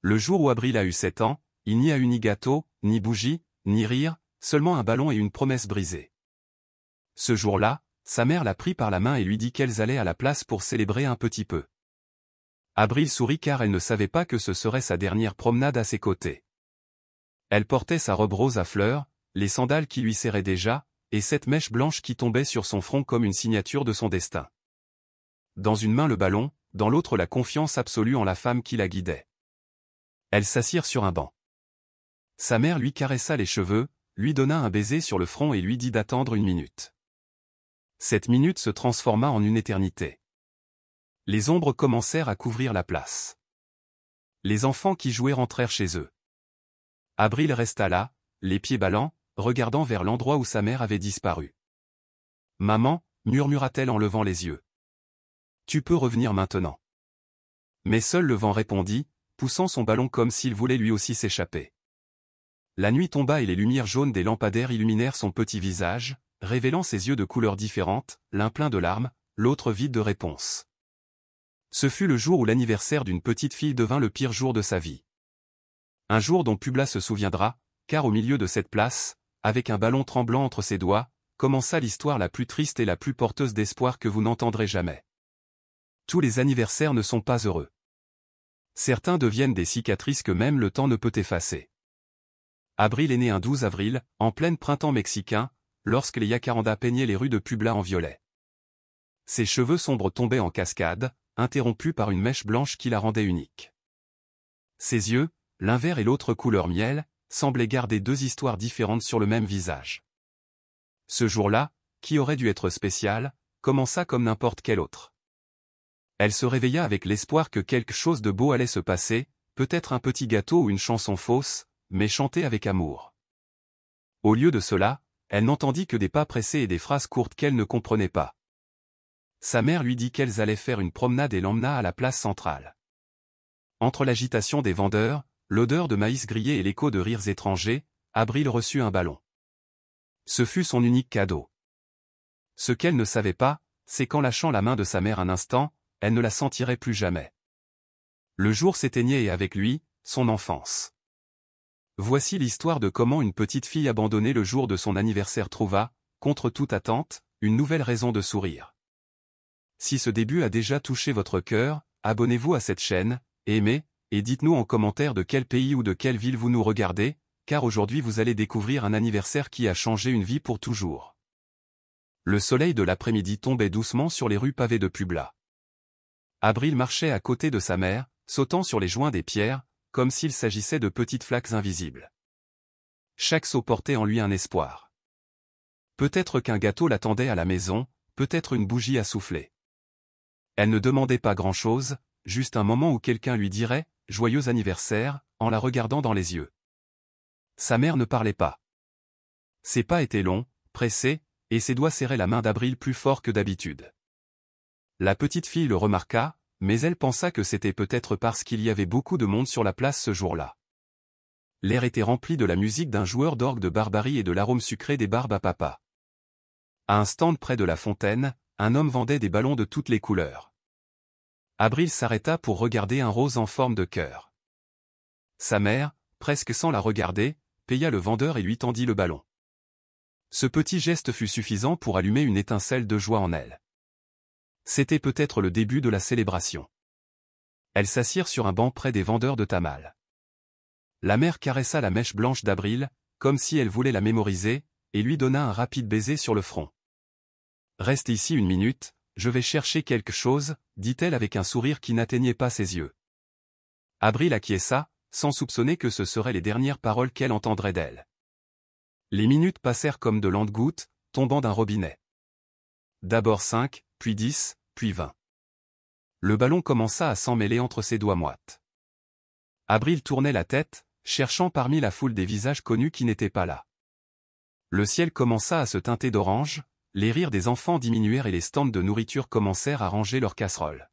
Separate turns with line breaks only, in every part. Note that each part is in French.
Le jour où Abril a eu 7 ans, il n'y a eu ni gâteau, ni bougie, ni rire, seulement un ballon et une promesse brisée. Ce jour-là, sa mère l'a pris par la main et lui dit qu'elles allaient à la place pour célébrer un petit peu. Abril sourit car elle ne savait pas que ce serait sa dernière promenade à ses côtés. Elle portait sa robe rose à fleurs, les sandales qui lui serraient déjà, et cette mèche blanche qui tombait sur son front comme une signature de son destin. Dans une main le ballon, dans l'autre la confiance absolue en la femme qui la guidait. Elles s'assirent sur un banc. Sa mère lui caressa les cheveux, lui donna un baiser sur le front et lui dit d'attendre 1 minute. Cette minute se transforma en une éternité. Les ombres commencèrent à couvrir la place. Les enfants qui jouaient rentrèrent chez eux. Abril resta là, les pieds ballants, regardant vers l'endroit où sa mère avait disparu. « Maman » murmura-t-elle en levant les yeux. « Tu peux revenir maintenant. » Mais seul le vent répondit, poussant son ballon comme s'il voulait lui aussi s'échapper. La nuit tomba et les lumières jaunes des lampadaires illuminèrent son petit visage, révélant ses yeux de couleurs différentes, l'un plein de larmes, l'autre vide de réponses. Ce fut le jour où l'anniversaire d'une petite fille devint le pire jour de sa vie. Un jour dont Publa se souviendra, car au milieu de cette place, avec un ballon tremblant entre ses doigts, commença l'histoire la plus triste et la plus porteuse d'espoir que vous n'entendrez jamais. Tous les anniversaires ne sont pas heureux. Certains deviennent des cicatrices que même le temps ne peut effacer. Abril est né un 12 avril, en plein printemps mexicain, lorsque les jacarandas peignaient les rues de Publa en violet. Ses cheveux sombres tombaient en cascade, interrompus par une mèche blanche qui la rendait unique. Ses yeux, l'un vert et l'autre couleur miel, semblaient garder 2 histoires différentes sur le même visage. Ce jour-là, qui aurait dû être spécial, commença comme n'importe quel autre. Elle se réveilla avec l'espoir que quelque chose de beau allait se passer, peut-être un petit gâteau ou une chanson fausse, mais chantée avec amour. Au lieu de cela, elle n'entendit que des pas pressés et des phrases courtes qu'elle ne comprenait pas. Sa mère lui dit qu'elles allaient faire une promenade et l'emmena à la place centrale. Entre l'agitation des vendeurs, l'odeur de maïs grillé et l'écho de rires étrangers, Abril reçut un ballon. Ce fut son unique cadeau. Ce qu'elle ne savait pas, c'est qu'en lâchant la main de sa mère un instant, elle ne la sentirait plus jamais. Le jour s'éteignait et avec lui, son enfance. Voici l'histoire de comment une petite fille abandonnée le jour de son anniversaire trouva, contre toute attente, une nouvelle raison de sourire. Si ce début a déjà touché votre cœur, abonnez-vous à cette chaîne, aimez, et dites-nous en commentaire de quel pays ou de quelle ville vous nous regardez, car aujourd'hui vous allez découvrir un anniversaire qui a changé une vie pour toujours. Le soleil de l'après-midi tombait doucement sur les rues pavées de Publa. Abril marchait à côté de sa mère, sautant sur les joints des pierres, comme s'il s'agissait de petites flaques invisibles. Chaque saut portait en lui un espoir. Peut-être qu'un gâteau l'attendait à la maison, peut-être une bougie à souffler. Elle ne demandait pas grand-chose, juste un moment où quelqu'un lui dirait « Joyeux anniversaire » en la regardant dans les yeux. Sa mère ne parlait pas. Ses pas étaient longs, pressés, et ses doigts serraient la main d'Abril plus fort que d'habitude. La petite fille le remarqua, mais elle pensa que c'était peut-être parce qu'il y avait beaucoup de monde sur la place ce jour-là. L'air était rempli de la musique d'un joueur d'orgue de Barbarie et de l'arôme sucré des barbes à papa. À un stand près de la fontaine, un homme vendait des ballons de toutes les couleurs. Abril s'arrêta pour regarder un rose en forme de cœur. Sa mère, presque sans la regarder, paya le vendeur et lui tendit le ballon. Ce petit geste fut suffisant pour allumer une étincelle de joie en elle. C'était peut-être le début de la célébration. Elles s'assirent sur un banc près des vendeurs de tamales. La mère caressa la mèche blanche d'Abril, comme si elle voulait la mémoriser, et lui donna un rapide baiser sur le front. « Reste ici 1 minute, je vais chercher quelque chose, » dit-elle avec un sourire qui n'atteignait pas ses yeux. Abril acquiesça, sans soupçonner que ce seraient les dernières paroles qu'elle entendrait d'elle. Les minutes passèrent comme de lentes gouttes, tombant d'un robinet. D'abord 5, puis 10, puis 20. Le ballon commença à s'emmêler entre ses doigts moites. Abril tournait la tête, cherchant parmi la foule des visages connus qui n'étaient pas là. Le ciel commença à se teinter d'orange, les rires des enfants diminuèrent et les stands de nourriture commencèrent à ranger leurs casseroles.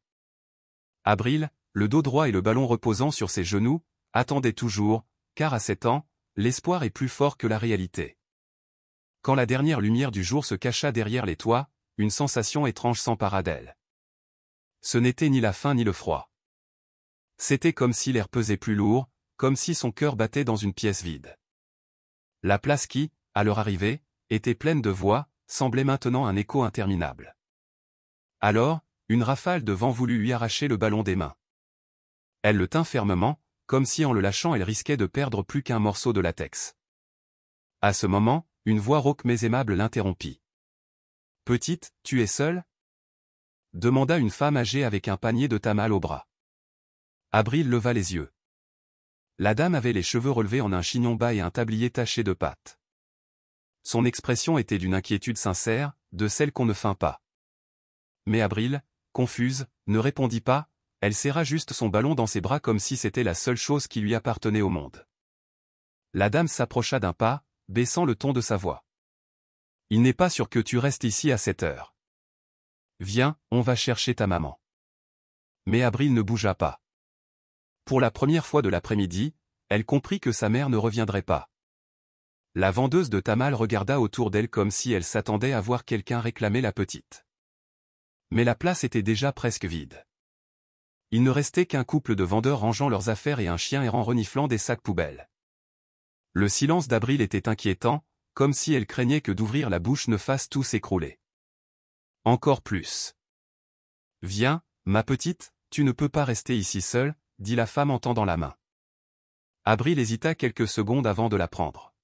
Abril, le dos droit et le ballon reposant sur ses genoux, attendait toujours, car à 7 ans, l'espoir est plus fort que la réalité. Quand la dernière lumière du jour se cacha derrière les toits, une sensation étrange s'empara d'elle. Ce n'était ni la faim ni le froid. C'était comme si l'air pesait plus lourd, comme si son cœur battait dans une pièce vide. La place qui, à leur arrivée, était pleine de voix, semblait maintenant un écho interminable. Alors, une rafale de vent voulut lui arracher le ballon des mains. Elle le tint fermement, comme si en le lâchant elle risquait de perdre plus qu'un morceau de latex. À ce moment, une voix rauque mais aimable l'interrompit. « Petite, tu es seule ?» demanda une femme âgée avec un panier de tamales au bras. Abril leva les yeux. La dame avait les cheveux relevés en un chignon bas et un tablier taché de pâte. Son expression était d'une inquiétude sincère, de celle qu'on ne feint pas. Mais Abril, confuse, ne répondit pas, elle serra juste son ballon dans ses bras comme si c'était la seule chose qui lui appartenait au monde. La dame s'approcha d'un pas, baissant le ton de sa voix. « Il n'est pas sûr que tu restes ici à cette heure. Viens, on va chercher ta maman. » Mais Abril ne bougea pas. Pour la première fois de l'après-midi, elle comprit que sa mère ne reviendrait pas. La vendeuse de tamales regarda autour d'elle comme si elle s'attendait à voir quelqu'un réclamer la petite. Mais la place était déjà presque vide. Il ne restait qu'un couple de vendeurs rangeant leurs affaires et un chien errant reniflant des sacs poubelles. Le silence d'Abril était inquiétant, comme si elle craignait que d'ouvrir la bouche ne fasse tout s'écrouler. Encore plus. « Viens, ma petite, tu ne peux pas rester ici seule, » dit la femme en tendant la main. Abril hésita quelques secondes avant de la prendre.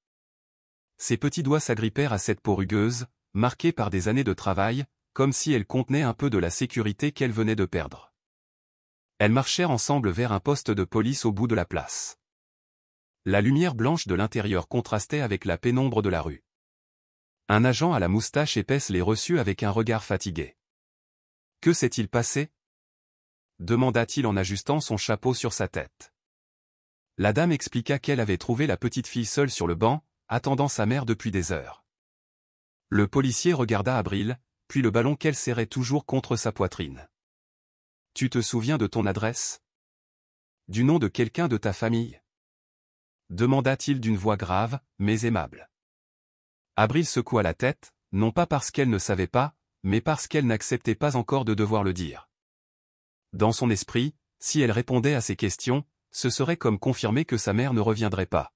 Ses petits doigts s'agrippèrent à cette peau rugueuse, marquée par des années de travail, comme si elle contenait un peu de la sécurité qu'elle venait de perdre. Elles marchèrent ensemble vers un poste de police au bout de la place. La lumière blanche de l'intérieur contrastait avec la pénombre de la rue. Un agent à la moustache épaisse les reçut avec un regard fatigué. « Que s'est-il passé ?» demanda-t-il en ajustant son chapeau sur sa tête. La dame expliqua qu'elle avait trouvé la petite fille seule sur le banc, attendant sa mère depuis des heures. Le policier regarda Abril, puis le ballon qu'elle serrait toujours contre sa poitrine. « Tu te souviens de ton adresse? Du nom de quelqu'un de ta famille ?» demanda-t-il d'une voix grave, mais aimable. Abril secoua la tête, non pas parce qu'elle ne savait pas, mais parce qu'elle n'acceptait pas encore de devoir le dire. Dans son esprit, si elle répondait à ces questions, ce serait comme confirmer que sa mère ne reviendrait pas.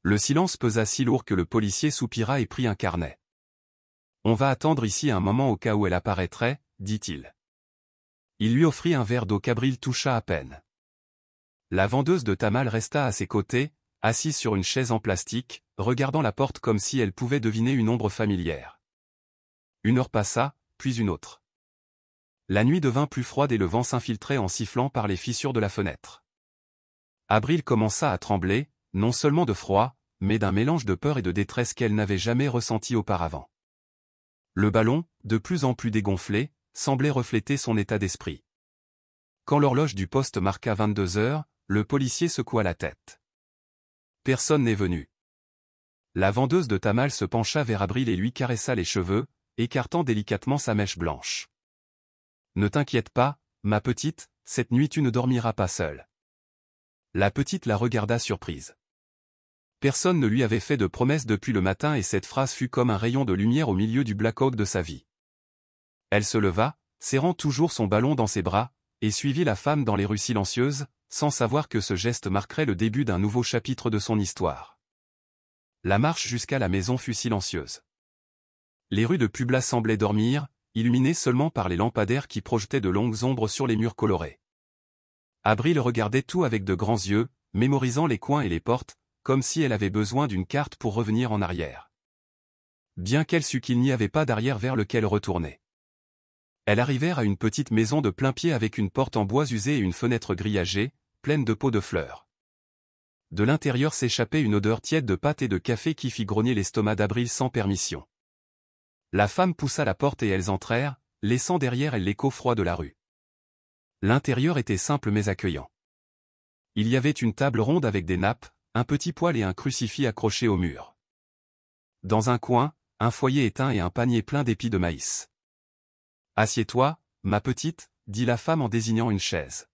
Le silence pesa si lourd que le policier soupira et prit un carnet. « On va attendre ici un moment au cas où elle apparaîtrait, » dit-il. Il lui offrit un verre d'eau qu'Abril toucha à peine. La vendeuse de tamales resta à ses côtés, assise sur une chaise en plastique, regardant la porte comme si elle pouvait deviner une ombre familière. Une heure passa, puis une autre. La nuit devint plus froide et le vent s'infiltrait en sifflant par les fissures de la fenêtre. Abril commença à trembler, non seulement de froid, mais d'un mélange de peur et de détresse qu'elle n'avait jamais ressenti auparavant. Le ballon, de plus en plus dégonflé, semblait refléter son état d'esprit. Quand l'horloge du poste marqua 22 heures, le policier secoua la tête. Personne n'est venu. La vendeuse de tamales se pencha vers Abril et lui caressa les cheveux, écartant délicatement sa mèche blanche. « Ne t'inquiète pas, ma petite, cette nuit tu ne dormiras pas seule. » La petite la regarda surprise. Personne ne lui avait fait de promesse depuis le matin et cette phrase fut comme un rayon de lumière au milieu du blackout de sa vie. Elle se leva, serrant toujours son ballon dans ses bras, et suivit la femme dans les rues silencieuses, sans savoir que ce geste marquerait le début d'un nouveau chapitre de son histoire. La marche jusqu'à la maison fut silencieuse. Les rues de Publa semblaient dormir, illuminées seulement par les lampadaires qui projetaient de longues ombres sur les murs colorés. Abril regardait tout avec de grands yeux, mémorisant les coins et les portes, comme si elle avait besoin d'une carte pour revenir en arrière. Bien qu'elle sût qu'il n'y avait pas d'arrière vers lequel retourner. Elles arrivèrent à une petite maison de plain-pied avec une porte en bois usé et une fenêtre grillagée, pleine de pots de fleurs. De l'intérieur s'échappait une odeur tiède de pâte et de café qui fit grogner l'estomac d'Abril sans permission. La femme poussa la porte et elles entrèrent, laissant derrière elles l'écho froid de la rue. L'intérieur était simple mais accueillant. Il y avait une table ronde avec des nappes, un petit poêle et un crucifix accroché au mur. Dans un coin, un foyer éteint et un panier plein d'épis de maïs. « Assieds-toi, ma petite, » dit la femme en désignant une chaise.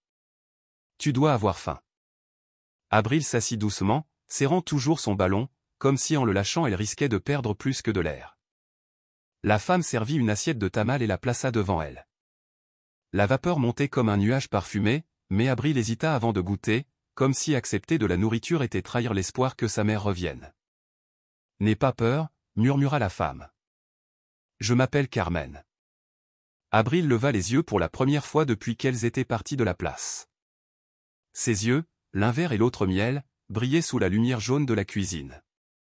« Tu dois avoir faim. » Abril s'assit doucement, serrant toujours son ballon, comme si en le lâchant elle risquait de perdre plus que de l'air. La femme servit une assiette de tamales et la plaça devant elle. La vapeur montait comme un nuage parfumé, mais Abril hésita avant de goûter, comme si accepter de la nourriture était trahir l'espoir que sa mère revienne. « N'aie pas peur, » murmura la femme. « Je m'appelle Carmen. » Abril leva les yeux pour la première fois depuis qu'elles étaient parties de la place. Ses yeux, l'un vert et l'autre miel, brillaient sous la lumière jaune de la cuisine.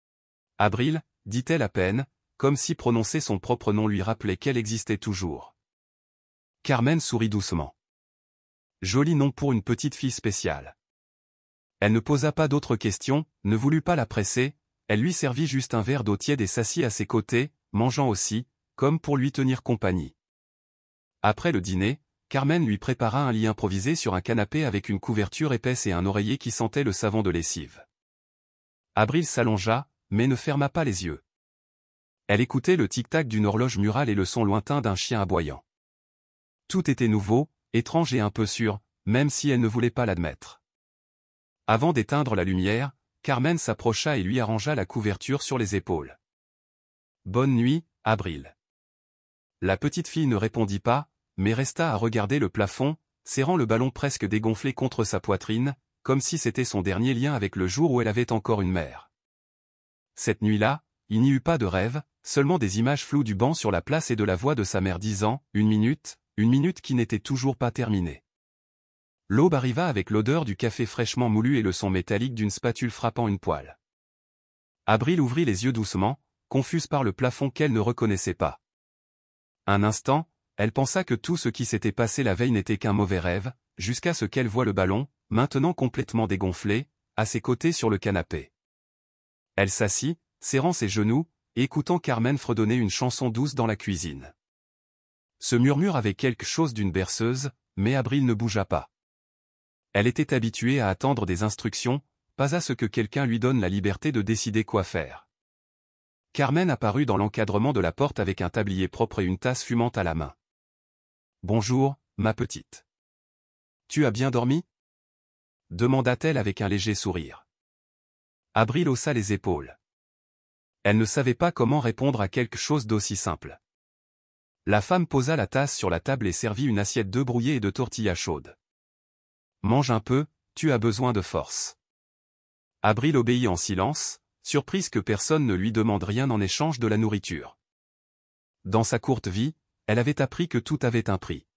« Abril » dit-elle à peine, comme si prononcer son propre nom lui rappelait qu'elle existait toujours. Carmen sourit doucement. Joli nom pour une petite fille spéciale. Elle ne posa pas d'autres questions, ne voulut pas la presser, elle lui servit juste un verre d'eau tiède et s'assit à ses côtés, mangeant aussi, comme pour lui tenir compagnie. Après le dîner, Carmen lui prépara un lit improvisé sur un canapé avec une couverture épaisse et un oreiller qui sentait le savon de lessive. Abril s'allongea, mais ne ferma pas les yeux. Elle écoutait le tic-tac d'une horloge murale et le son lointain d'un chien aboyant. Tout était nouveau, étrange et un peu sûr, même si elle ne voulait pas l'admettre. Avant d'éteindre la lumière, Carmen s'approcha et lui arrangea la couverture sur les épaules. « Bonne nuit, Abril. » La petite fille ne répondit pas, mais resta à regarder le plafond, serrant le ballon presque dégonflé contre sa poitrine, comme si c'était son dernier lien avec le jour où elle avait encore une mère. Cette nuit-là, il n'y eut pas de rêve, seulement des images floues du banc sur la place et de la voix de sa mère disant « une minute qui n'était toujours pas terminée. » L'aube arriva avec l'odeur du café fraîchement moulu et le son métallique d'une spatule frappant une poêle. Abril ouvrit les yeux doucement, confuse par le plafond qu'elle ne reconnaissait pas. Un instant, elle pensa que tout ce qui s'était passé la veille n'était qu'un mauvais rêve, jusqu'à ce qu'elle voie le ballon, maintenant complètement dégonflé, à ses côtés sur le canapé. Elle s'assit, serrant ses genoux, et écoutant Carmen fredonner une chanson douce dans la cuisine. Ce murmure avait quelque chose d'une berceuse, mais Abril ne bougea pas. Elle était habituée à attendre des instructions, pas à ce que quelqu'un lui donne la liberté de décider quoi faire. Carmen apparut dans l'encadrement de la porte avec un tablier propre et une tasse fumante à la main. « Bonjour, ma petite. Tu as bien dormi ?» demanda-t-elle avec un léger sourire. Abril haussa les épaules. Elle ne savait pas comment répondre à quelque chose d'aussi simple. La femme posa la tasse sur la table et servit une assiette d'œufs brouillés et de tortillas chaudes. « Mange un peu, tu as besoin de force. » Abril obéit en silence, surprise que personne ne lui demande rien en échange de la nourriture. Dans sa courte vie, elle avait appris que tout avait un prix.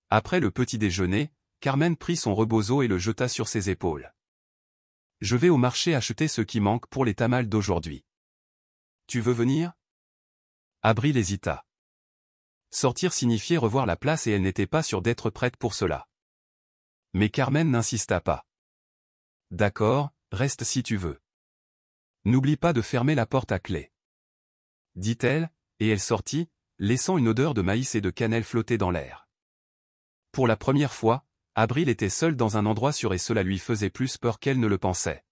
Après le petit déjeuner, Carmen prit son rebozo et le jeta sur ses épaules. « Je vais au marché acheter ce qui manque pour les tamales d'aujourd'hui. Tu veux venir ?» Abril hésita. Sortir signifiait revoir la place et elle n'était pas sûre d'être prête pour cela. Mais Carmen n'insista pas. « D'accord, reste si tu veux. N'oublie pas de fermer la porte à clé. » dit-elle, et elle sortit, laissant une odeur de maïs et de cannelle flotter dans l'air. Pour la première fois, Abril était seule dans un endroit sûr et cela lui faisait plus peur qu'elle ne le pensait.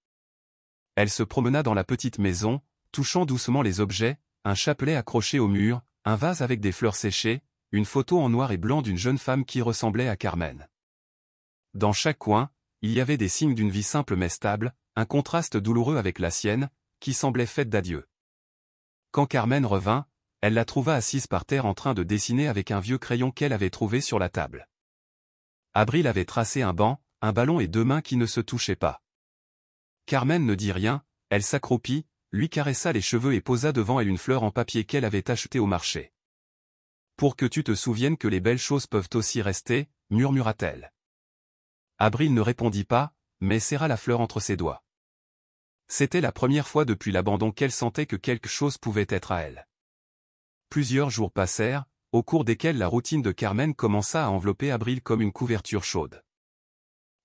Elle se promena dans la petite maison, touchant doucement les objets, un chapelet accroché au mur, un vase avec des fleurs séchées, une photo en noir et blanc d'une jeune femme qui ressemblait à Carmen. Dans chaque coin, il y avait des signes d'une vie simple mais stable, un contraste douloureux avec la sienne, qui semblait faite d'adieu. Quand Carmen revint, elle la trouva assise par terre en train de dessiner avec un vieux crayon qu'elle avait trouvé sur la table. Abril avait tracé un banc, un ballon et deux mains qui ne se touchaient pas. Carmen ne dit rien, elle s'accroupit, lui caressa les cheveux et posa devant elle une fleur en papier qu'elle avait achetée au marché. « Pour que tu te souviennes que les belles choses peuvent aussi rester, » murmura-t-elle. Abril ne répondit pas, mais serra la fleur entre ses doigts. C'était la première fois depuis l'abandon qu'elle sentait que quelque chose pouvait être à elle. Plusieurs jours passèrent, au cours desquels la routine de Carmen commença à envelopper Abril comme une couverture chaude.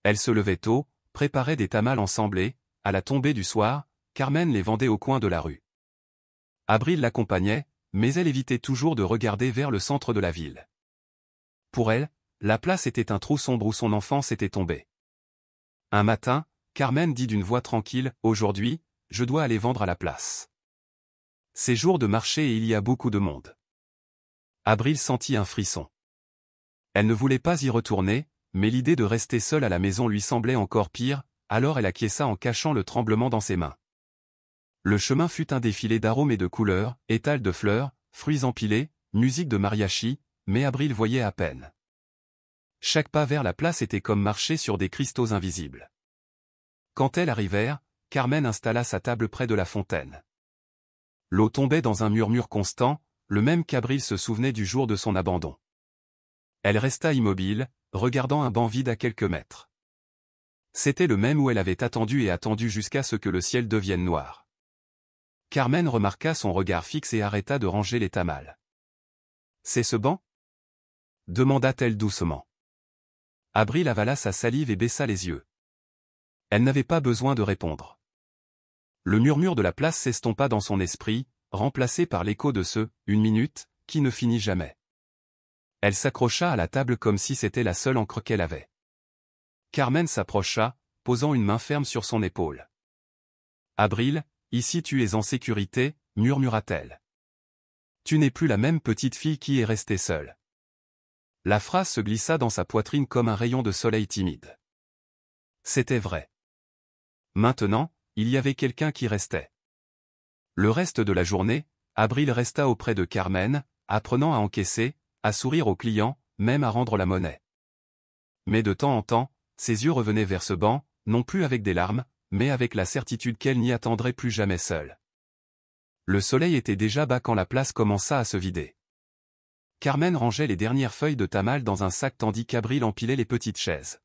Elle se levait tôt, préparait des tamales ensemble et, à la tombée du soir, Carmen les vendait au coin de la rue. Abril l'accompagnait, mais elle évitait toujours de regarder vers le centre de la ville. Pour elle, la place était un trou sombre où son enfance était tombée. Un matin, Carmen dit d'une voix tranquille, « Aujourd'hui, je dois aller vendre à la place. C'est jour de marché et il y a beaucoup de monde. » Abril sentit un frisson. Elle ne voulait pas y retourner, mais l'idée de rester seule à la maison lui semblait encore pire, alors elle acquiesça en cachant le tremblement dans ses mains. Le chemin fut un défilé d'arômes et de couleurs, étals de fleurs, fruits empilés, musique de mariachi, mais Abril voyait à peine. Chaque pas vers la place était comme marcher sur des cristaux invisibles. Quand elles arrivèrent, Carmen installa sa table près de la fontaine. L'eau tombait dans un murmure constant, le même qu'Abril se souvenait du jour de son abandon. Elle resta immobile, regardant un banc vide à quelques mètres. C'était le même où elle avait attendu et attendu jusqu'à ce que le ciel devienne noir. Carmen remarqua son regard fixe et arrêta de ranger les tamals. « C'est ce banc » demanda-t-elle doucement. Abril avala sa salive et baissa les yeux. Elle n'avait pas besoin de répondre. Le murmure de la place s'estompa dans son esprit, remplacé par l'écho de ce « une minute » qui ne finit jamais. Elle s'accrocha à la table comme si c'était la seule encre qu'elle avait. Carmen s'approcha, posant une main ferme sur son épaule. « Abril, ici tu es en sécurité, » murmura-t-elle. « Tu n'es plus la même petite fille qui est restée seule. » La phrase se glissa dans sa poitrine comme un rayon de soleil timide. C'était vrai. Maintenant, il y avait quelqu'un qui restait. Le reste de la journée, Abril resta auprès de Carmen, apprenant à encaisser, à sourire aux clients, même à rendre la monnaie. Mais de temps en temps, ses yeux revenaient vers ce banc, non plus avec des larmes, mais avec la certitude qu'elle n'y attendrait plus jamais seule. Le soleil était déjà bas quand la place commença à se vider. Carmen rangeait les dernières feuilles de tamal dans un sac tandis qu'Abril empilait les petites chaises.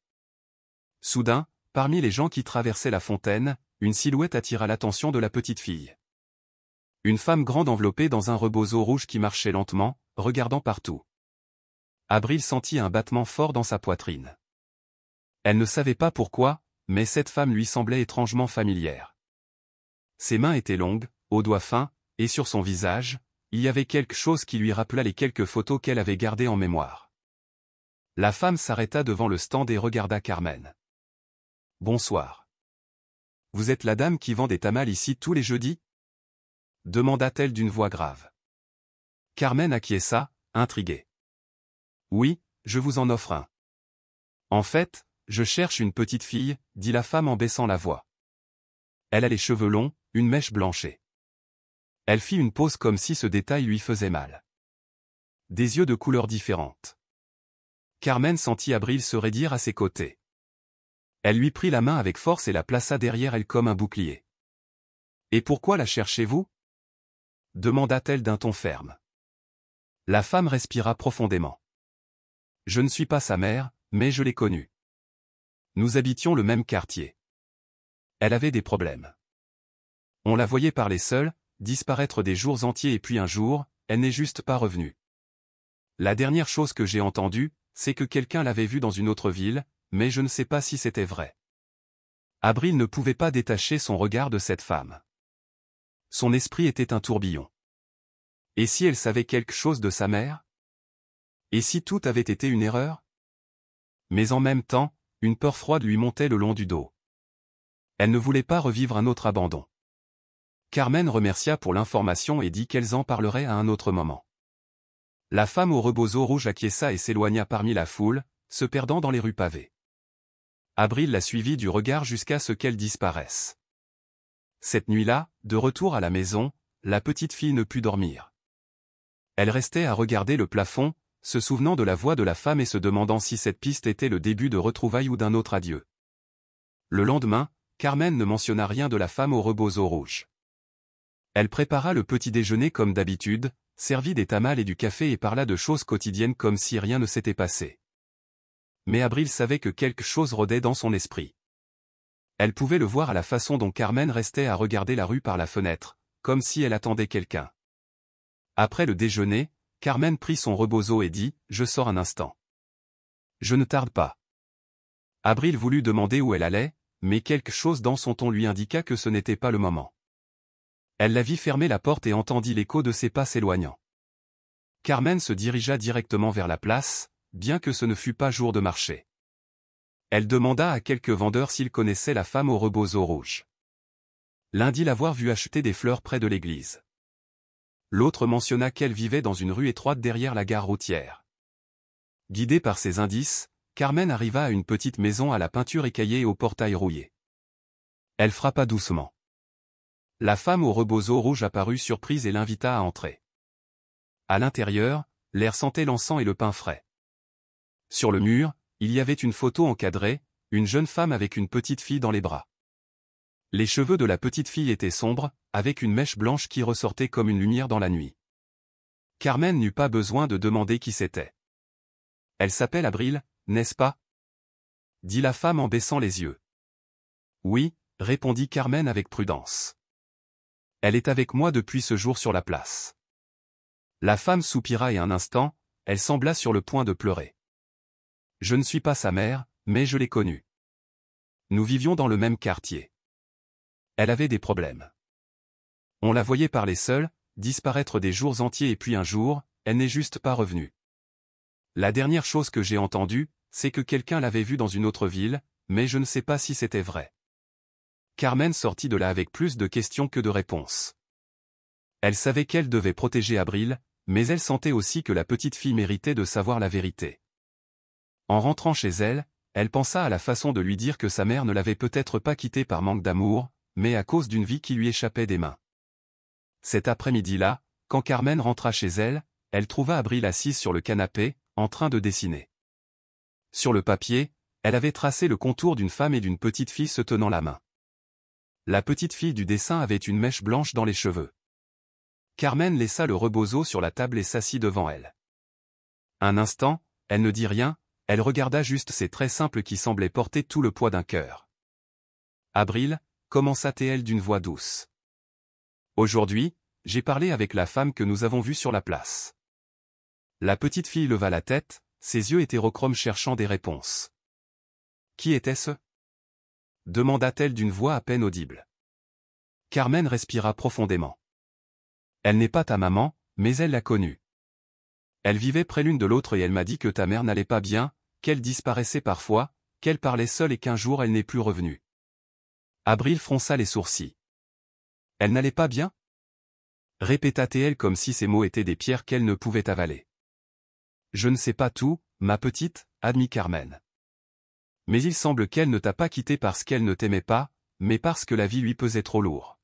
Soudain, parmi les gens qui traversaient la fontaine, une silhouette attira l'attention de la petite fille. Une femme grande enveloppée dans un rebozo rouge qui marchait lentement, regardant partout. Abril sentit un battement fort dans sa poitrine. Elle ne savait pas pourquoi, mais cette femme lui semblait étrangement familière. Ses mains étaient longues, aux doigts fins, et sur son visage, il y avait quelque chose qui lui rappela les quelques photos qu'elle avait gardées en mémoire. La femme s'arrêta devant le stand et regarda Carmen. « Bonsoir. Vous êtes la dame qui vend des tamals ici tous les jeudis » demanda-t-elle d'une voix grave. Carmen acquiesça, intriguée. « Oui, je vous en offre un. »« En fait, je cherche une petite fille, » dit la femme en baissant la voix. Elle a les cheveux longs, une mèche blanchée. Elle fit une pause comme si ce détail lui faisait mal. Des yeux de couleurs différentes. Carmen sentit Abril se raidir à ses côtés. Elle lui prit la main avec force et la plaça derrière elle comme un bouclier. « Et pourquoi la cherchez-vous » demanda-t-elle d'un ton ferme. La femme respira profondément. « Je ne suis pas sa mère, mais je l'ai connue. Nous habitions le même quartier. Elle avait des problèmes. On la voyait parler seule, disparaître des jours entiers et puis un jour, elle n'est juste pas revenue. La dernière chose que j'ai entendue, c'est que quelqu'un l'avait vue dans une autre ville, mais je ne sais pas si c'était vrai. » Abril ne pouvait pas détacher son regard de cette femme. Son esprit était un tourbillon. Et si elle savait quelque chose de sa mère? Et si tout avait été une erreur? Mais en même temps, une peur froide lui montait le long du dos. Elle ne voulait pas revivre un autre abandon. Carmen remercia pour l'information et dit qu'elles en parleraient à un autre moment. La femme au rebozo rouge acquiesça et s'éloigna parmi la foule, se perdant dans les rues pavées. Abril la suivit du regard jusqu'à ce qu'elle disparaisse. Cette nuit-là, de retour à la maison, la petite fille ne put dormir. Elle restait à regarder le plafond, se souvenant de la voix de la femme et se demandant si cette piste était le début de retrouvailles ou d'un autre adieu. Le lendemain, Carmen ne mentionna rien de la femme au rebozo rouge. Elle prépara le petit déjeuner comme d'habitude, servit des tamals et du café et parla de choses quotidiennes comme si rien ne s'était passé. Mais Abril savait que quelque chose rôdait dans son esprit. Elle pouvait le voir à la façon dont Carmen restait à regarder la rue par la fenêtre, comme si elle attendait quelqu'un. Après le déjeuner, Carmen prit son rebozo et dit « Je sors un instant. » « Je ne tarde pas. » Abril voulut demander où elle allait, mais quelque chose dans son ton lui indiqua que ce n'était pas le moment. Elle la vit fermer la porte et entendit l'écho de ses pas s'éloignant. Carmen se dirigea directement vers la place, bien que ce ne fût pas jour de marché. Elle demanda à quelques vendeurs s'ils connaissaient la femme au rebozo rouge. L'un dit l'avoir vue acheter des fleurs près de l'église. L'autre mentionna qu'elle vivait dans une rue étroite derrière la gare routière. Guidée par ces indices, Carmen arriva à une petite maison à la peinture écaillée et au portail rouillé. Elle frappa doucement. La femme au rebozo rouge apparut surprise et l'invita à entrer. À l'intérieur, l'air sentait l'encens et le pain frais. Sur le mur, il y avait une photo encadrée, une jeune femme avec une petite fille dans les bras. Les cheveux de la petite fille étaient sombres, avec une mèche blanche qui ressortait comme une lumière dans la nuit. Carmen n'eut pas besoin de demander qui c'était. « Elle s'appelle Abril, n'est-ce pas ?» dit la femme en baissant les yeux. « Oui, » répondit Carmen avec prudence. « Elle est avec moi depuis ce jour sur la place. » La femme soupira et un instant, elle sembla sur le point de pleurer. « Je ne suis pas sa mère, mais je l'ai connue. Nous vivions dans le même quartier. Elle avait des problèmes. On la voyait parler seule, disparaître des jours entiers et puis un jour, elle n'est juste pas revenue. La dernière chose que j'ai entendue, c'est que quelqu'un l'avait vue dans une autre ville, mais je ne sais pas si c'était vrai. » Carmen sortit de là avec plus de questions que de réponses. Elle savait qu'elle devait protéger Abril, mais elle sentait aussi que la petite fille méritait de savoir la vérité. En rentrant chez elle, elle pensa à la façon de lui dire que sa mère ne l'avait peut-être pas quittée par manque d'amour, mais à cause d'une vie qui lui échappait des mains. Cet après-midi-là, quand Carmen rentra chez elle, elle trouva Abril assise sur le canapé, en train de dessiner. Sur le papier, elle avait tracé le contour d'une femme et d'une petite fille se tenant la main. La petite fille du dessin avait une mèche blanche dans les cheveux. Carmen laissa le rebozo sur la table et s'assit devant elle. Un instant, elle ne dit rien, elle regarda juste ces traits simples qui semblaient porter tout le poids d'un cœur. « Abril, » commença-t-elle d'une voix douce. « Aujourd'hui, j'ai parlé avec la femme que nous avons vue sur la place. » La petite fille leva la tête, ses yeux hétérochromes cherchant des réponses. « Qui était-ce » demanda-t-elle d'une voix à peine audible. Carmen respira profondément. « Elle n'est pas ta maman, mais elle l'a connue. Elle vivait près l'une de l'autre et elle m'a dit que ta mère n'allait pas bien, qu'elle disparaissait parfois, qu'elle parlait seule et qu'un jour elle n'est plus revenue. » Abril fronça les sourcils. « Elle n'allait pas bien » répéta-t-elle comme si ces mots étaient des pierres qu'elle ne pouvait avaler. « Je ne sais pas tout, ma petite, » admit Carmen. « Mais il semble qu'elle ne t'a pas quitté parce qu'elle ne t'aimait pas, mais parce que la vie lui pesait trop lourd. »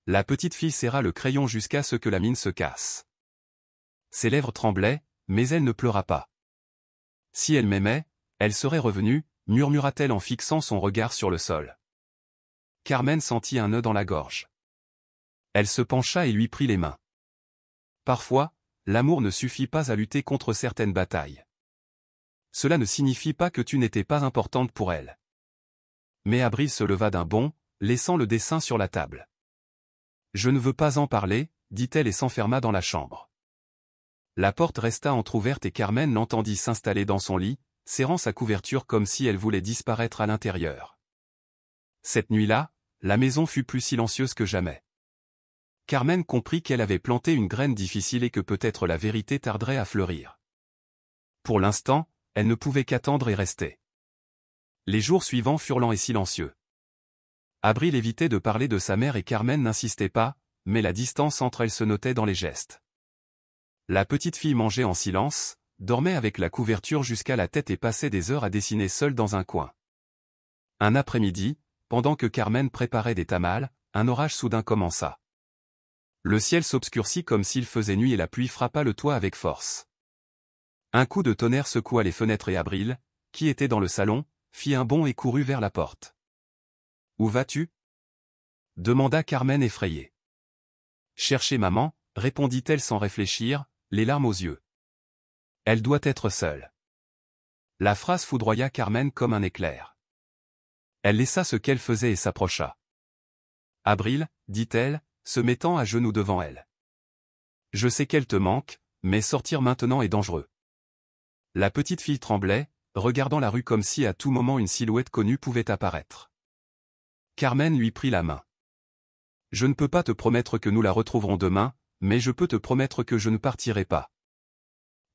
La petite fille serra le crayon jusqu'à ce que la mine se casse. Ses lèvres tremblaient, mais elle ne pleura pas. « Si elle m'aimait, elle serait revenue, » murmura-t-elle en fixant son regard sur le sol. Carmen sentit un nœud dans la gorge. Elle se pencha et lui prit les mains. Parfois, l'amour ne suffit pas à lutter contre certaines batailles. Cela ne signifie pas que tu n'étais pas importante pour elle. Mais Abril se leva d'un bond, laissant le dessin sur la table. « Je ne veux pas en parler, » dit-elle et s'enferma dans la chambre. La porte resta entr'ouverte et Carmen l'entendit s'installer dans son lit, serrant sa couverture comme si elle voulait disparaître à l'intérieur. Cette nuit-là, la maison fut plus silencieuse que jamais. Carmen comprit qu'elle avait planté une graine difficile et que peut-être la vérité tarderait à fleurir. Pour l'instant, elle ne pouvait qu'attendre et rester. Les jours suivants furent lents et silencieux. Abril évitait de parler de sa mère et Carmen n'insistait pas, mais la distance entre elles se notait dans les gestes. La petite fille mangeait en silence, dormait avec la couverture jusqu'à la tête et passait des heures à dessiner seule dans un coin. Un après-midi, pendant que Carmen préparait des tamales, un orage soudain commença. Le ciel s'obscurcit comme s'il faisait nuit et la pluie frappa le toit avec force. Un coup de tonnerre secoua les fenêtres et Abril, qui était dans le salon, fit un bond et courut vers la porte. « Où vas-tu » demanda Carmen effrayée. « Chercher maman » répondit-elle sans réfléchir, les larmes aux yeux. « Elle doit être seule. » La phrase foudroya Carmen comme un éclair. Elle laissa ce qu'elle faisait et s'approcha. « Abril » dit-elle, se mettant à genoux devant elle. « Je sais qu'elle te manque, mais sortir maintenant est dangereux. » La petite fille tremblait, regardant la rue comme si à tout moment une silhouette connue pouvait apparaître. Carmen lui prit la main. « Je ne peux pas te promettre que nous la retrouverons demain, mais je peux te promettre que je ne partirai pas.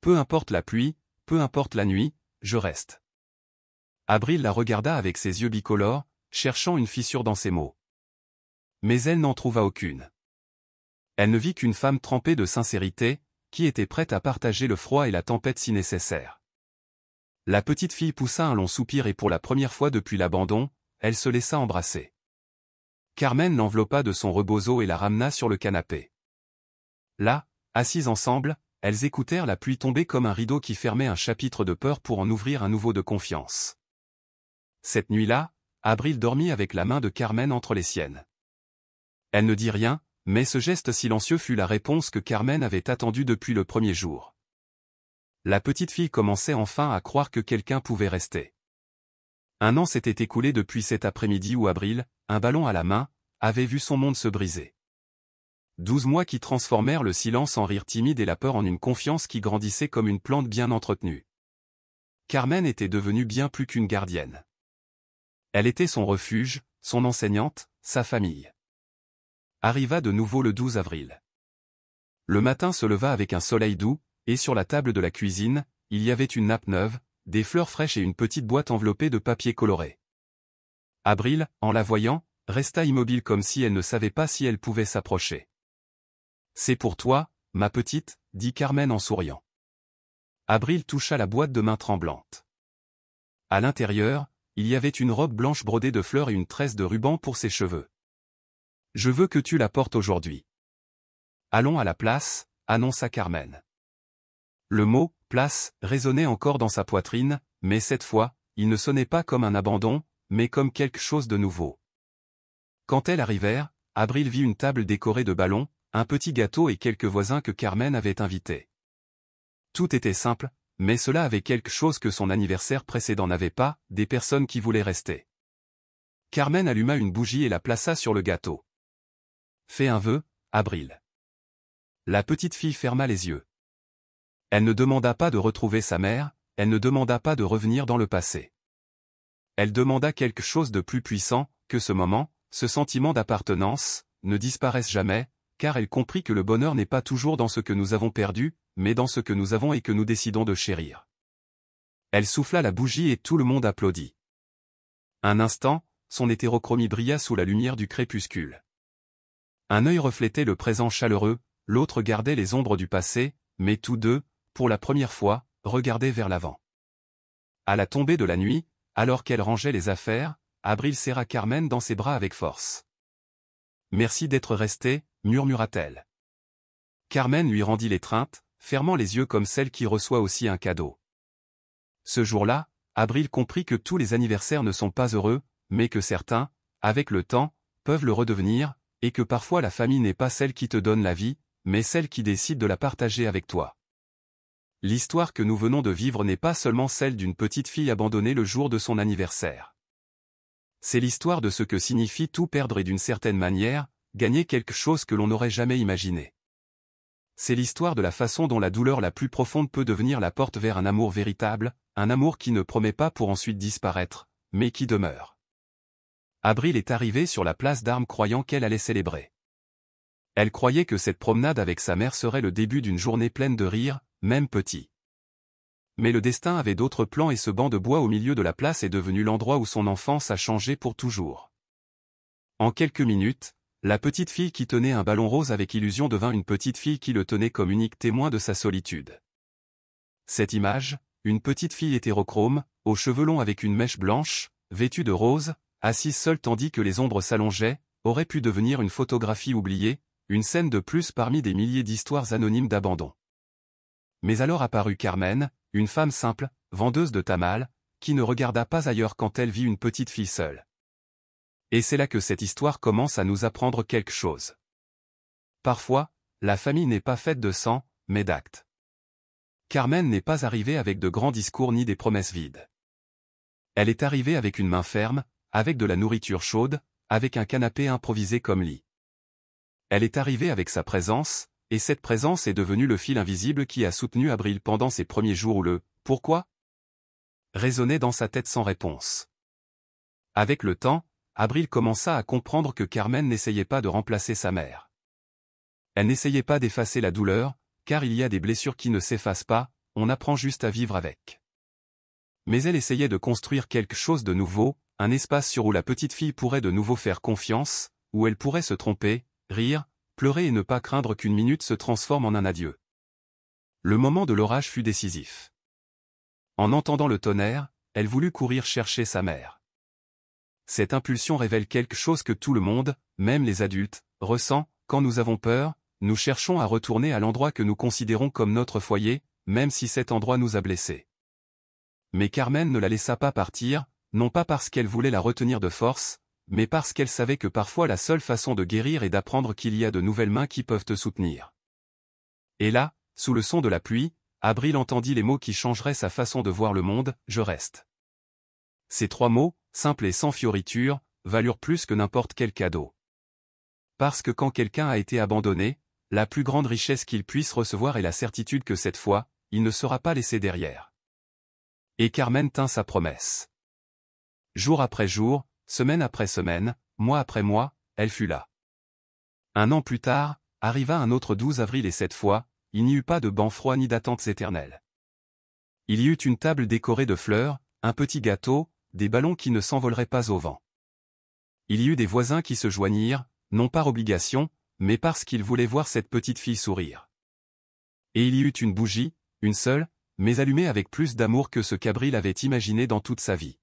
Peu importe la pluie, peu importe la nuit, je reste. » Abril la regarda avec ses yeux bicolores, cherchant une fissure dans ses mots. Mais elle n'en trouva aucune. Elle ne vit qu'une femme trempée de sincérité, qui était prête à partager le froid et la tempête si nécessaire. La petite fille poussa un long soupir et pour la première fois depuis l'abandon, elle se laissa embrasser. Carmen l'enveloppa de son rebozo et la ramena sur le canapé. Là, assises ensemble, elles écoutèrent la pluie tomber comme un rideau qui fermait un chapitre de peur pour en ouvrir un nouveau de confiance. Cette nuit-là, Abril dormit avec la main de Carmen entre les siennes. Elle ne dit rien, mais ce geste silencieux fut la réponse que Carmen avait attendue depuis le premier jour. La petite fille commençait enfin à croire que quelqu'un pouvait rester. Un an s'était écoulé depuis cet après-midi où Abril, un ballon à la main, avait vu son monde se briser. 12 mois qui transformèrent le silence en rire timide et la peur en une confiance qui grandissait comme une plante bien entretenue. Carmen était devenue bien plus qu'une gardienne. Elle était son refuge, son enseignante, sa famille. Arriva de nouveau le 12 avril. Le matin se leva avec un soleil doux, et sur la table de la cuisine, il y avait une nappe neuve, des fleurs fraîches et une petite boîte enveloppée de papier coloré. Abril, en la voyant, resta immobile comme si elle ne savait pas si elle pouvait s'approcher. « C'est pour toi, ma petite, » dit Carmen en souriant. Abril toucha la boîte de main tremblante. À l'intérieur, il y avait une robe blanche brodée de fleurs et une tresse de ruban pour ses cheveux. « Je veux que tu la portes aujourd'hui. »« Allons à la place, » annonça Carmen. Le mot « place » résonnait encore dans sa poitrine, mais cette fois, il ne sonnait pas comme un abandon, mais comme quelque chose de nouveau. Quand elles arrivèrent, Abril vit une table décorée de ballons, un petit gâteau et quelques voisins que Carmen avait invités. Tout était simple, mais cela avait quelque chose que son anniversaire précédent n'avait pas, des personnes qui voulaient rester. Carmen alluma une bougie et la plaça sur le gâteau. « Fais un vœu, Abril. » La petite fille ferma les yeux. Elle ne demanda pas de retrouver sa mère, elle ne demanda pas de revenir dans le passé. Elle demanda quelque chose de plus puissant, que ce moment, ce sentiment d'appartenance, ne disparaisse jamais, car elle comprit que le bonheur n'est pas toujours dans ce que nous avons perdu, mais dans ce que nous avons et que nous décidons de chérir. Elle souffla la bougie et tout le monde applaudit. Un instant, son hétérochromie brilla sous la lumière du crépuscule. Un œil reflétait le présent chaleureux, l'autre gardait les ombres du passé, mais tous deux, pour la première fois, regardaient vers l'avant. À la tombée de la nuit, alors qu'elle rangeait les affaires, Abril serra Carmen dans ses bras avec force. « Merci d'être restée, » murmura-t-elle. Carmen lui rendit l'étreinte, fermant les yeux comme celle qui reçoit aussi un cadeau. Ce jour-là, Abril comprit que tous les anniversaires ne sont pas heureux, mais que certains, avec le temps, peuvent le redevenir, et que parfois la famille n'est pas celle qui te donne la vie, mais celle qui décide de la partager avec toi. L'histoire que nous venons de vivre n'est pas seulement celle d'une petite fille abandonnée le jour de son anniversaire. C'est l'histoire de ce que signifie tout perdre et d'une certaine manière, gagner quelque chose que l'on n'aurait jamais imaginé. C'est l'histoire de la façon dont la douleur la plus profonde peut devenir la porte vers un amour véritable, un amour qui ne promet pas pour ensuite disparaître, mais qui demeure. Abril est arrivée sur la place d'Armes croyant qu'elle allait célébrer. Elle croyait que cette promenade avec sa mère serait le début d'une journée pleine de rire, même petit. Mais le destin avait d'autres plans et ce banc de bois au milieu de la place est devenu l'endroit où son enfance a changé pour toujours. En quelques minutes, la petite fille qui tenait un ballon rose avec illusion devint une petite fille qui le tenait comme unique témoin de sa solitude. Cette image, une petite fille hétérochrome, aux cheveux longs avec une mèche blanche, vêtue de rose, assise seule tandis que les ombres s'allongeaient, aurait pu devenir une photographie oubliée, une scène de plus parmi des milliers d'histoires anonymes d'abandon. Mais alors apparut Carmen, une femme simple, vendeuse de tamales, qui ne regarda pas ailleurs quand elle vit une petite fille seule. Et c'est là que cette histoire commence à nous apprendre quelque chose. Parfois, la famille n'est pas faite de sang, mais d'actes. Carmen n'est pas arrivée avec de grands discours ni des promesses vides. Elle est arrivée avec une main ferme, avec de la nourriture chaude, avec un canapé improvisé comme lit. Elle est arrivée avec sa présence, et cette présence est devenue le fil invisible qui a soutenu Abril pendant ces premiers jours où le « pourquoi ?» résonnait dans sa tête sans réponse. Avec le temps, Abril commença à comprendre que Carmen n'essayait pas de remplacer sa mère. Elle n'essayait pas d'effacer la douleur, car il y a des blessures qui ne s'effacent pas, on apprend juste à vivre avec. Mais elle essayait de construire quelque chose de nouveau, un espace sur où la petite fille pourrait de nouveau faire confiance, où elle pourrait se tromper, rire, pleurer et ne pas craindre qu'une minute se transforme en un adieu. Le moment de l'orage fut décisif. En entendant le tonnerre, elle voulut courir chercher sa mère. Cette impulsion révèle quelque chose que tout le monde, même les adultes, ressent, quand nous avons peur, nous cherchons à retourner à l'endroit que nous considérons comme notre foyer, même si cet endroit nous a blessés. Mais Carmen ne la laissa pas partir, non pas parce qu'elle voulait la retenir de force, mais parce qu'elle savait que parfois la seule façon de guérir est d'apprendre qu'il y a de nouvelles mains qui peuvent te soutenir. Et là, sous le son de la pluie, Abril entendit les mots qui changeraient sa façon de voir le monde, « Je reste ». Ces 3 mots, simples et sans fioriture, valurent plus que n'importe quel cadeau. Parce que quand quelqu'un a été abandonné, la plus grande richesse qu'il puisse recevoir est la certitude que cette fois, il ne sera pas laissé derrière. Et Carmen tint sa promesse. Jour après jour, semaine après semaine, mois après mois, elle fut là. 1 an plus tard, arriva un autre 12 avril et cette fois, il n'y eut pas de banc froid ni d'attentes éternelles. Il y eut une table décorée de fleurs, un petit gâteau, des ballons qui ne s'envoleraient pas au vent. Il y eut des voisins qui se joignirent, non par obligation, mais parce qu'ils voulaient voir cette petite fille sourire. Et il y eut une bougie, une seule, mais allumée avec plus d'amour que ce qu'Abril avait imaginé dans toute sa vie.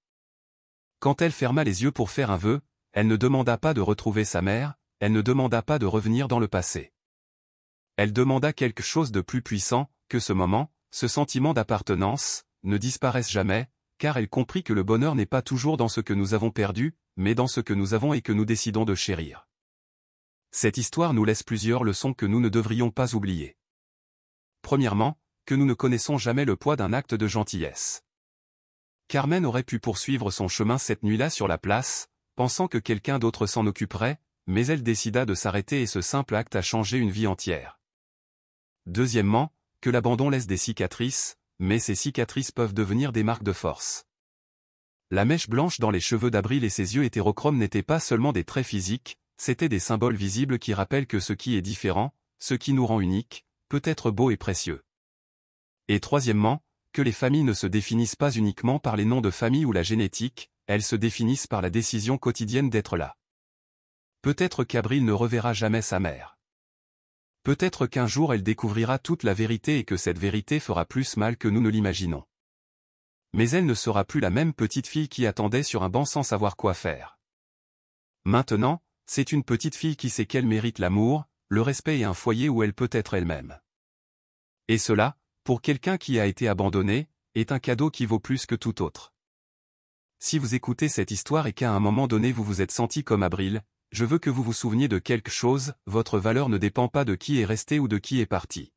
Quand elle ferma les yeux pour faire un vœu, elle ne demanda pas de retrouver sa mère, elle ne demanda pas de revenir dans le passé. Elle demanda quelque chose de plus puissant, que ce moment, ce sentiment d'appartenance, ne disparaisse jamais, car elle comprit que le bonheur n'est pas toujours dans ce que nous avons perdu, mais dans ce que nous avons et que nous décidons de chérir. Cette histoire nous laisse plusieurs leçons que nous ne devrions pas oublier. Premièrement, que nous ne connaissons jamais le poids d'un acte de gentillesse. Carmen aurait pu poursuivre son chemin cette nuit-là sur la place, pensant que quelqu'un d'autre s'en occuperait, mais elle décida de s'arrêter et ce simple acte a changé une vie entière. Deuxièmement, que l'abandon laisse des cicatrices, mais ces cicatrices peuvent devenir des marques de force. La mèche blanche dans les cheveux d'Abril et ses yeux hétérochromes n'étaient pas seulement des traits physiques, c'étaient des symboles visibles qui rappellent que ce qui est différent, ce qui nous rend uniques, peut être beau et précieux. Et troisièmement, que les familles ne se définissent pas uniquement par les noms de famille ou la génétique, elles se définissent par la décision quotidienne d'être là. Peut-être qu'Abril ne reverra jamais sa mère. Peut-être qu'un jour elle découvrira toute la vérité et que cette vérité fera plus mal que nous ne l'imaginons. Mais elle ne sera plus la même petite fille qui attendait sur un banc sans savoir quoi faire. Maintenant, c'est une petite fille qui sait qu'elle mérite l'amour, le respect et un foyer où elle peut être elle-même. Et cela, pour quelqu'un qui a été abandonné, est un cadeau qui vaut plus que tout autre. Si vous écoutez cette histoire et qu'à un moment donné vous vous êtes senti comme Abril, je veux que vous vous souveniez de quelque chose, votre valeur ne dépend pas de qui est resté ou de qui est parti.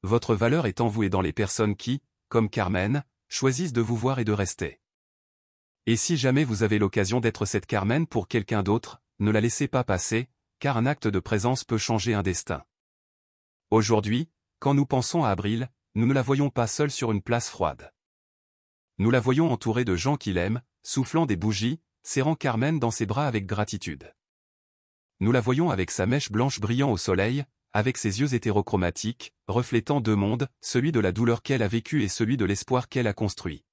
Votre valeur est en vous et dans les personnes qui, comme Carmen, choisissent de vous voir et de rester. Et si jamais vous avez l'occasion d'être cette Carmen pour quelqu'un d'autre, ne la laissez pas passer, car un acte de présence peut changer un destin. Aujourd'hui, quand nous pensons à Abril, nous ne la voyons pas seule sur une place froide. Nous la voyons entourée de gens qui l'aiment, soufflant des bougies, serrant Carmen dans ses bras avec gratitude. Nous la voyons avec sa mèche blanche brillant au soleil, avec ses yeux hétérochromatiques, reflétant 2 mondes, celui de la douleur qu'elle a vécue et celui de l'espoir qu'elle a construit.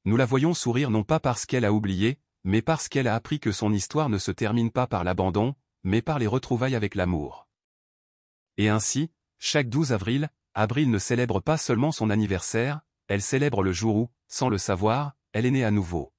Nous la voyons sourire non pas parce qu'elle a oublié, mais parce qu'elle a appris que son histoire ne se termine pas par l'abandon, mais par les retrouvailles avec l'amour. Et ainsi, chaque 12 avril, Abril ne célèbre pas seulement son anniversaire, elle célèbre le jour où, sans le savoir, elle est née à nouveau.